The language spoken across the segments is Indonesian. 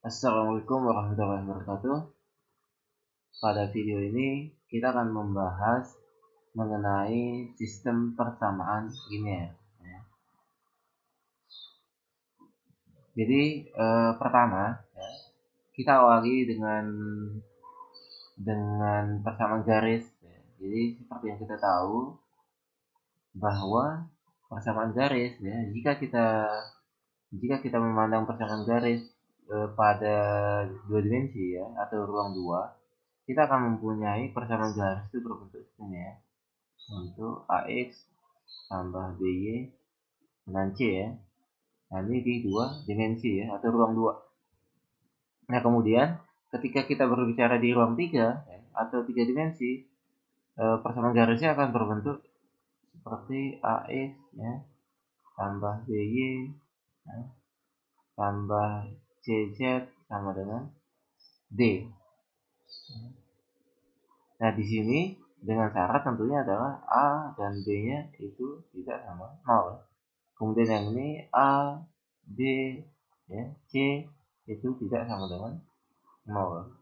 Assalamualaikum warahmatullahi wabarakatuh. Pada video ini kita akan membahas mengenai sistem persamaan linear. Jadi pertama kita awali dengan persamaan garis. Jadi seperti yang kita tahu bahwa persamaan garis jika kita memandang persamaan garis pada dua dimensi atau ruang dua, kita akan mempunyai persamaan garis itu berbentuk ini untuk AX tambah BY dengan C Nah, ini di dua dimensi atau ruang dua. Nah, kemudian ketika kita berbicara di ruang tiga atau tiga dimensi, persamaan garisnya akan berbentuk seperti AX tambah BY tambah CZ sama dengan D. Nah, di sini dengan syarat tentunya adalah A dan B-nya itu tidak sama 0. Kemudian yang ini A, B, C itu tidak sama dengan 0.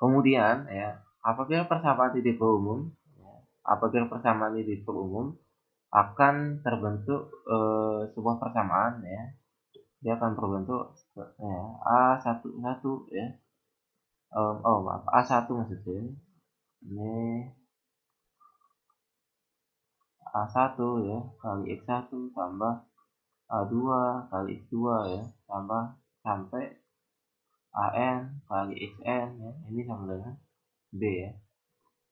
Kemudian apabila persamaan titik berumum, akan terbentuk sebuah persamaan dia akan berbentuk A11 maaf A1 maksudnya ini A1 kali X1 tambah A2 kali X2 tambah sampai AN kali XN ini sama dengan B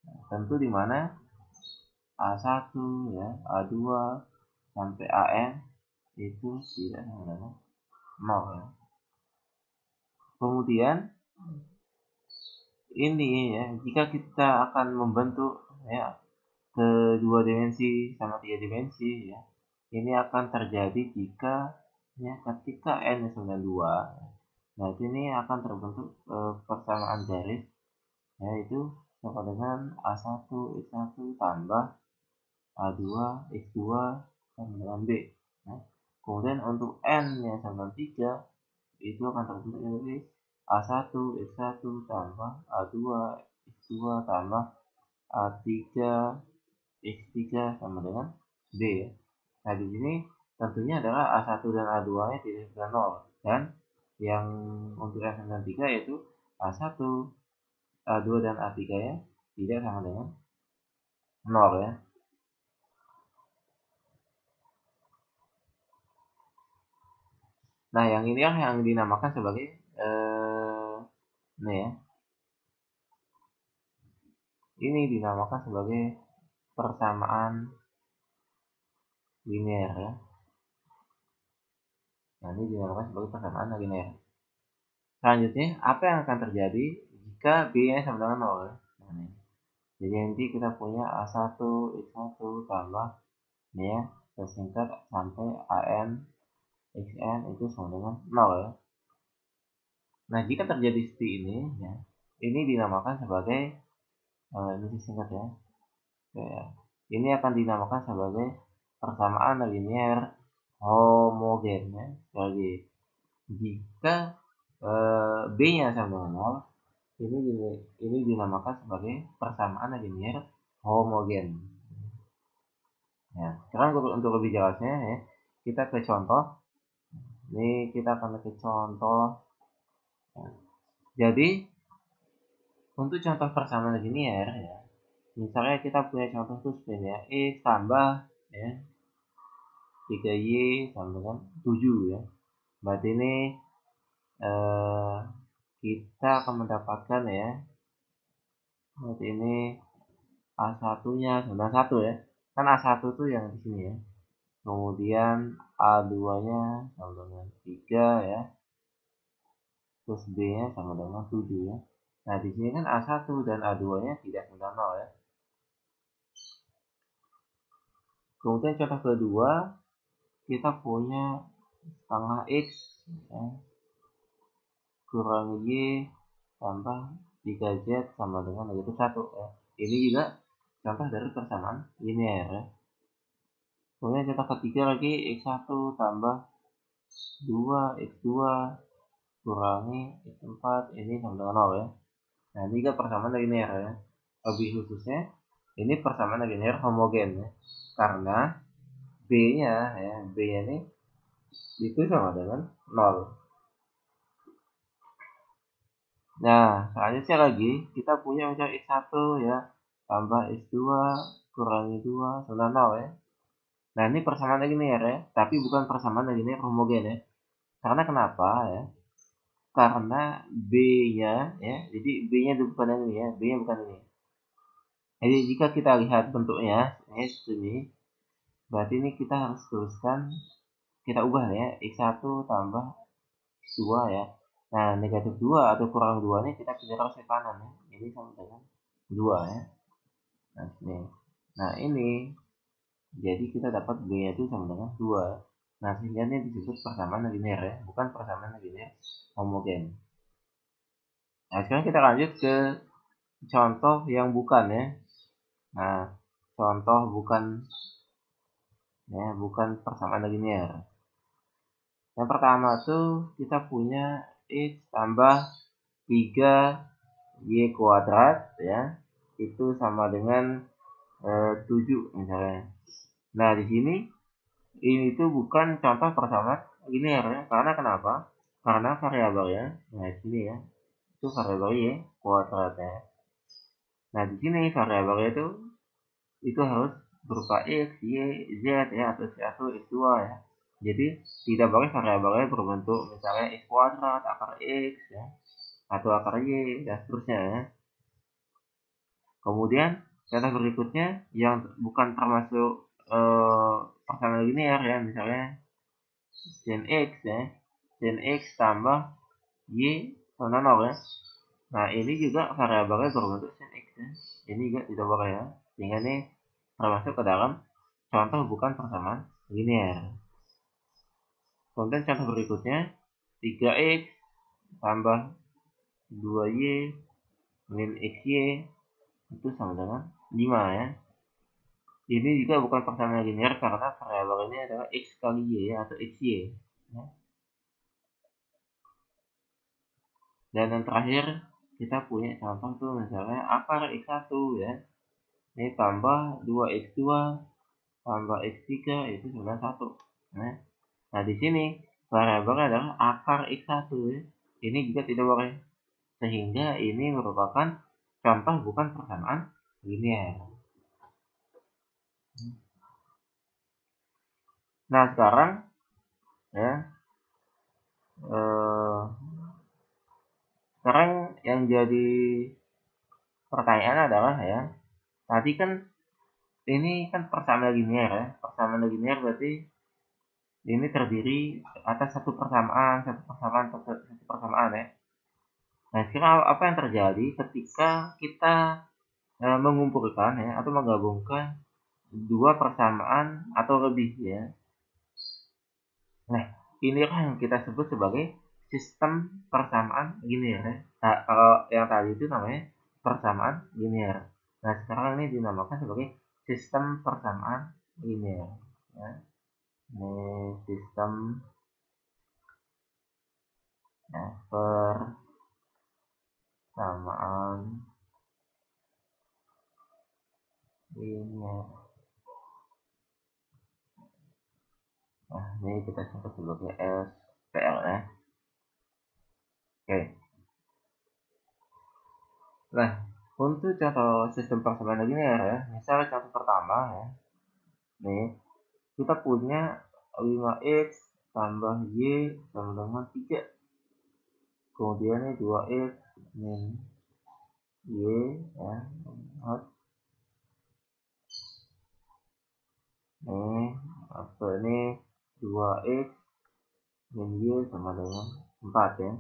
Nah, tentu di mana A1 A2 sampai AN itu tidak sama dengan 0 Kemudian ini jika kita akan membentuk kedua dimensi sama tiga dimensi ini akan terjadi jika ketika n sama 2 nah ini akan terbentuk persamaan garis yaitu sama dengan A1 X1 tambah A2 X2 sama dengan B kemudian untuk n sama 3 itu akan terbentuk dari A1 X1 tambah A2 X2 tambah A3 X3 sama dengan B Nah, di sini tentunya adalah A1 dan A2-nya tidak sama 0 dan yang untuk n sama 3 yaitu A1, A2 dan A3-nya tidak sama dengan 0 Nah, yang ini yang dinamakan sebagai ini dinamakan sebagai persamaan linear Nah, ini dinamakan sebagai persamaan linear. Selanjutnya, apa yang akan terjadi jika B-nya sama dengan 0 Jadi nanti kita punya A1 X1 tambah tersingkat sampai AN XN itu sama dengan 0 Nah, jika terjadi seperti ini ini dinamakan sebagai ini disingkat ini akan dinamakan sebagai persamaan linear homogen Jadi jika B-nya sama dengan 0 ini dinamakan sebagai persamaan linear homogen. Sekarang untuk lebih jelasnya kita ke contoh. Ini kita akan ke contoh. Jadi untuk contoh persamaan linear misalnya kita punya contoh itu sebenarnya X tambah 3Y sama dengan 7 Berarti ini kita akan mendapatkan berarti ini A1-nya sama 1 Kan A1 tuh yang di sini Kemudian A2-nya sama dengan 3 Terus B-nya sama dengan 7 Nah, di sini kan A1 dan A2-nya tidak sama dengan 0 Kemudian contoh kedua, kita punya setengah X kurang Y tambah 3Z sama dengan negatif 1 Ini juga contoh dari persamaan linear Kemudian contoh ketiga lagi X1 tambah 2 kurangi X4 ini sama dengan 0 ya. Nah, ini juga persamaan linear ya. Lebih khususnya, ini persamaan linear homogen ya. Karena B-nya ya, B-nya ini itu sama dengan 0. Nah, selanjutnya lagi kita punya misalnya X1 ya, tambah X2 kurangi 2 sama 0 ya. Nah, ini persamaan linear ya, tapi bukan persamaan linear homogen ya. Karena kenapa ya? Karena B-nya ya, jadi B-nya bukan ini ya, B-nya bukan ini. Jadi jika kita lihat bentuknya, ini, berarti ini kita harus tuliskan, kita ubah ya, X1 tambah X2 ya. Nah, negatif 2 atau kurang 2 ini kita pindah ke kanan ya. Ini sama dengan 2 ya. Nah, ini. Nah, ini jadi kita dapat B-nya itu sama dengan 2. Nah, sehingga ini disebut persamaan linear ya, bukan persamaan linear homogen. Nah, sekarang kita lanjut ke contoh yang bukan ya. Nah, contoh bukan ya, bukan persamaan linear. Yang pertama tuh kita punya X tambah 3Y kuadrat ya, itu sama dengan 7 misalnya. Nah, di sini ini tuh bukan contoh persamaan linear ya. Karena kenapa? Karena variabelnya, nah di sini ya, itu variabel Y kuadrat ya. Nah, di sini variabelnya itu harus berupa X, Y, Z ya, atau C1, X2 ya. Jadi tidak boleh variabelnya berbentuk misalnya X kuadrat, akar X ya, atau akar Y dan seterusnya ya. Kemudian contoh berikutnya yang bukan termasuk persamaan linear ya, misalnya sin X ya, sin X tambah Y sama 0 ya. Nah, ini juga variabelnya berbentuk sin X ya. Ini juga tidak boleh ya. Sehingga ini termasuk ke dalam contoh bukan persamaan linear. Kemudian contoh berikutnya 3X tambah 2Y min XY itu sama dengan 5 ya. Ini juga bukan persamaan linear karena variabel ini adalah X kali Y ya, atau XY ya. Dan yang terakhir kita punya contoh tuh misalnya akar X1 ya. Ini tambah 2X2 tambah X3 itu sama 1. Nah, di sini variabelnya adalah akar X1 ya. Ini juga tidak boleh. Sehingga ini merupakan contoh bukan persamaan linear. Nah, sekarang ya sekarang yang jadi pertanyaan adalah ya, tadi kan ini kan persamaan linear ya. Persamaan linear berarti ini terdiri atas satu persamaan ya. Nah, sekarang apa yang terjadi ketika kita mengumpulkan ya atau menggabungkan dua persamaan atau lebih ya. Nah, inilah yang kita sebut sebagai sistem persamaan linear ya. Nah, kalau yang tadi itu namanya persamaan linear. Nah, sekarang ini dinamakan sebagai sistem persamaan linear ya. Ini sistem ya, persamaan linear. Nah, ini kita sebut sebagai SPL ya. Oke. Nah, untuk contoh sistem persamaan linear ya, misalnya contoh pertama ya. Nih, kita punya 5X tambah Y sama dengan 3. Kemudian ini 2X min Y ya. Nih, apa ini 2X min Y sama dengan 4 ya.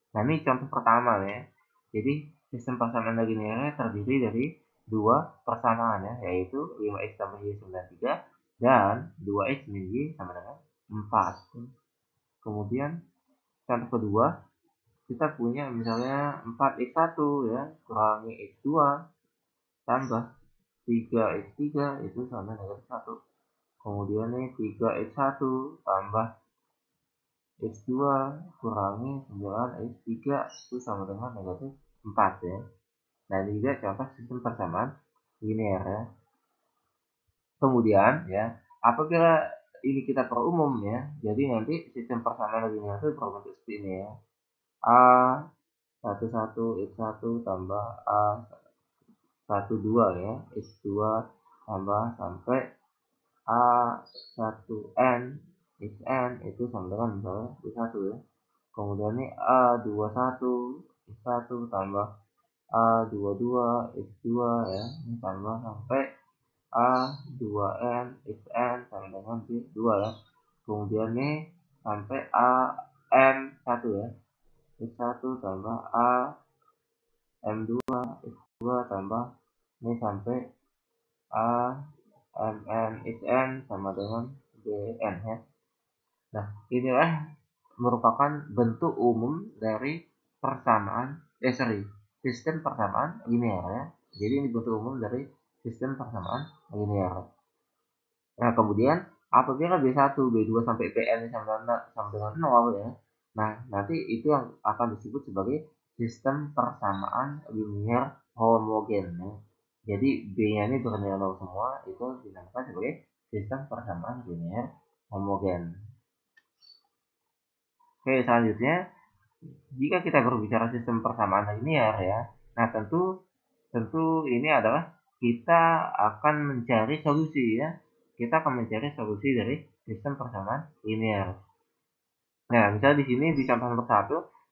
Nah, ini contoh pertama ya. Jadi, sistem persamaan linearnya terdiri dari dua persamaan ya, yaitu 5X tambah Y sama dengan 3 dan 2X min Y sama dengan 4. Kemudian, contoh kedua, kita punya misalnya 4X1 ya, kurangi X2 tambah 3X3 itu sama dengan 1. Kemudian nih 3X1 tambah X2 kurangi 9X3 itu sama dengan negatif 4 ya. Nah, ini juga contoh sistem persamaan linear ya. Kemudian ya, apabila ini kita perumum ya, jadi nanti sistem persamaan linear itu berbentuk seperti ini ya. A 11 X1 tambah A 12 ya, X2 tambah sampai A1N Xn itu sama dengan misalnya X1 ya. Kemudian ini A21 X1 tambah A22 X2 ya, ini tambah sampai A2N Xn sama dengan X2 ya. Kemudian ini sampai AM1 ya, X1 tambah AM2 X2 tambah ini sampai AMNXN sama dengan BN ya. Nah, inilah merupakan bentuk umum dari persamaan sistem persamaan linear ya. Jadi ini bentuk umum dari sistem persamaan linear. Nah, kemudian apabila B1, B2 sampai Bn sama dengan 0 ya. Nah, nanti itu yang akan disebut sebagai sistem persamaan linear homogen ya. Jadi B-nya ini bernilai 0 semua, itu dinamakan sebagai sistem persamaan linear homogen. Oke, selanjutnya jika kita berbicara sistem persamaan linear ya, nah tentu ini adalah kita akan mencari solusi ya. Kita akan mencari solusi dari sistem persamaan linear. Nah, misalnya di sini di contoh nomor 1,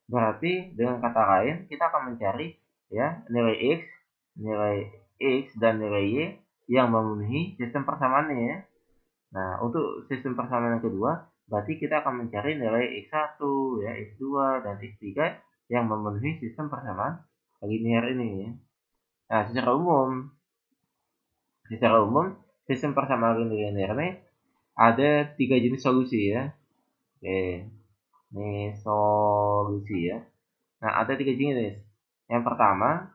berarti dengan kata lain kita akan mencari ya nilai x dan nilai y yang memenuhi sistem persamaannya ya. Nah, untuk sistem persamaan yang kedua, berarti kita akan mencari nilai X1, ya, X2, dan X3 yang memenuhi sistem persamaan linear ini ya. Nah, secara umum sistem persamaan linear ini ada 3 jenis solusi ya. Oke, ini solusi ya. Nah, ada 3 jenis. Yang pertama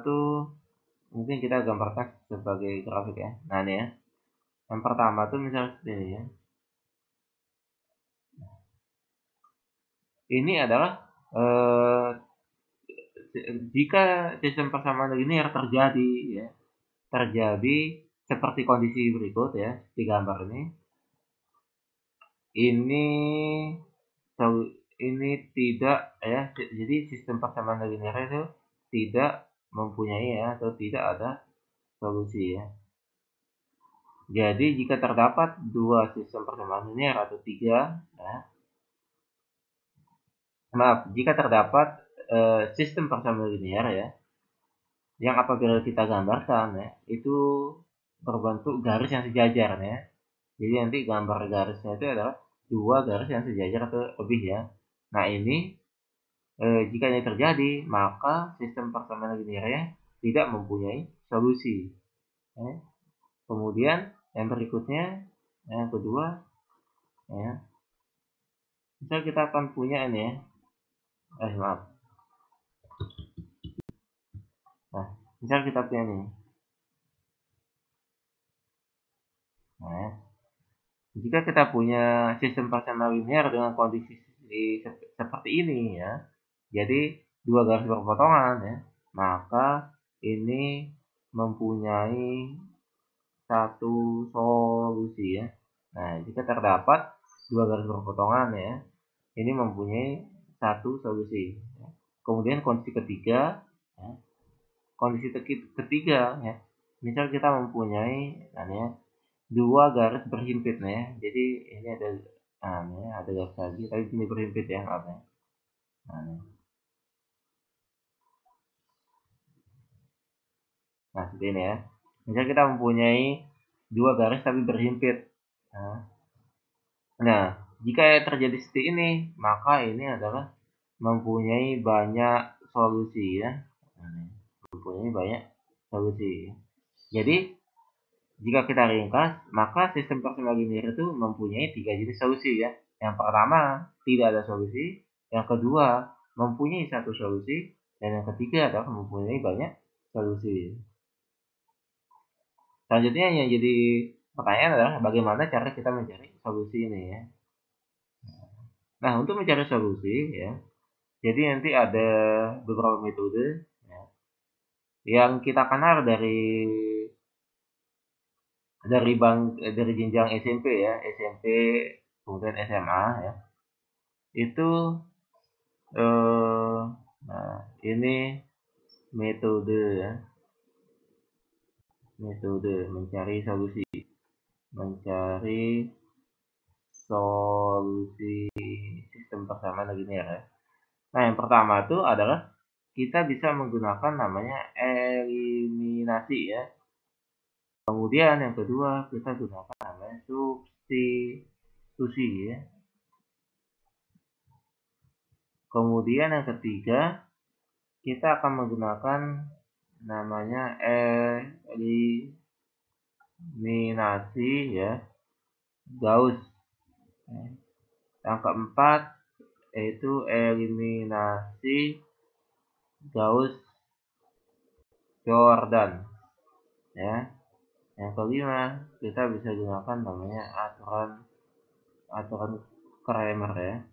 tuh mungkin kita gambarkan sebagai grafik ya. Nah, ini ya. Yang pertama tuh misalnya seperti ini ya. Ini adalah jika sistem persamaan linear terjadi seperti kondisi berikut ya di gambar ini tidak ya, jadi sistem persamaan linear itu tidak mempunyai ya, atau tidak ada solusi ya. Jadi jika terdapat dua sistem persamaan linear atau tiga ya, jika terdapat sistem persamaan linear ya, yang apabila kita gambarkan ya, itu berbentuk garis yang sejajar ya. Jadi nanti gambar garisnya itu adalah dua garis yang sejajar atau lebih ya. Nah, ini jika ini terjadi, maka sistem persamaan linearnya tidak mempunyai solusi ya. Kemudian yang berikutnya, yang kedua ya, misal kita akan punya ini ya, maaf. Nah, misal kita punya ini. Nah, jika kita punya sistem persamaan linear dengan kondisi seperti ini ya, jadi dua garis berpotongan ya, maka ini mempunyai satu solusi ya. Nah, jika terdapat dua garis berpotongan ya, ini mempunyai satu solusi ya. Kemudian kondisi ketiga ya, ya, misal kita mempunyai ya, dua garis berhimpit ya. Jadi ini ada ada garis lagi, tapi ini berhimpit ya, maaf ya. Nah, seperti ini ya. Misal kita mempunyai dua garis tapi berhimpit. Nah, jika terjadi seperti ini, maka ini adalah mempunyai banyak solusi ya. Mempunyai banyak solusi. Jadi, jika kita ringkas, maka sistem persamaan linear itu mempunyai 3 jenis solusi ya. Yang pertama, tidak ada solusi. Yang kedua, mempunyai satu solusi. Dan yang ketiga adalah mempunyai banyak solusi. Selanjutnya yang jadi pertanyaan adalah bagaimana cara kita mencari solusi ini ya. Nah, untuk mencari solusi ya, jadi nanti ada beberapa metode ya, yang kita kenal dari jenjang SMP ya, SMP kemudian SMA ya. Itu nah ini metode ya, metode mencari solusi sistem persamaan linear ya. Nah, yang pertama itu adalah kita bisa menggunakan namanya eliminasi ya. Kemudian yang kedua kita gunakan namanya substitusi ya. Kemudian yang ketiga kita akan menggunakan namanya eliminasi ya, Gauss. Yang keempat yaitu eliminasi Gauss-Jordan ya. Yang kelima kita bisa gunakan namanya aturan Kramer ya.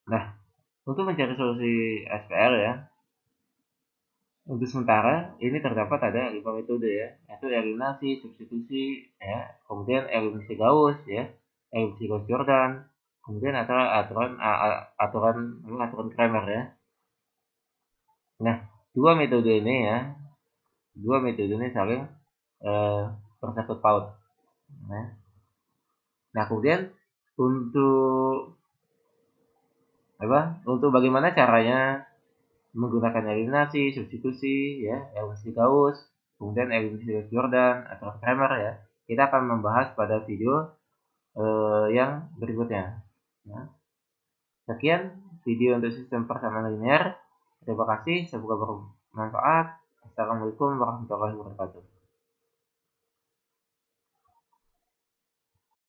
Nah, untuk mencari solusi SPL ya, untuk sementara ini terdapat ada 5 metode ya, yaitu eliminasi, substitusi ya, kemudian eliminasi Gauss ya, eliminasi Gauss-Jordan, kemudian aturan Kramer ya. Nah, dua metode ini saling bersangkut paut. Nah, kemudian untuk bagaimana caranya menggunakan eliminasi, substitusi ya, eliminasi Gauss, kemudian eliminasi Gauss-Jordan atau Kramer ya. Kita akan membahas pada video yang berikutnya. Ya. Sekian video untuk sistem persamaan linear. Terima kasih, semoga bermanfaat. Assalamualaikum warahmatullahi wabarakatuh.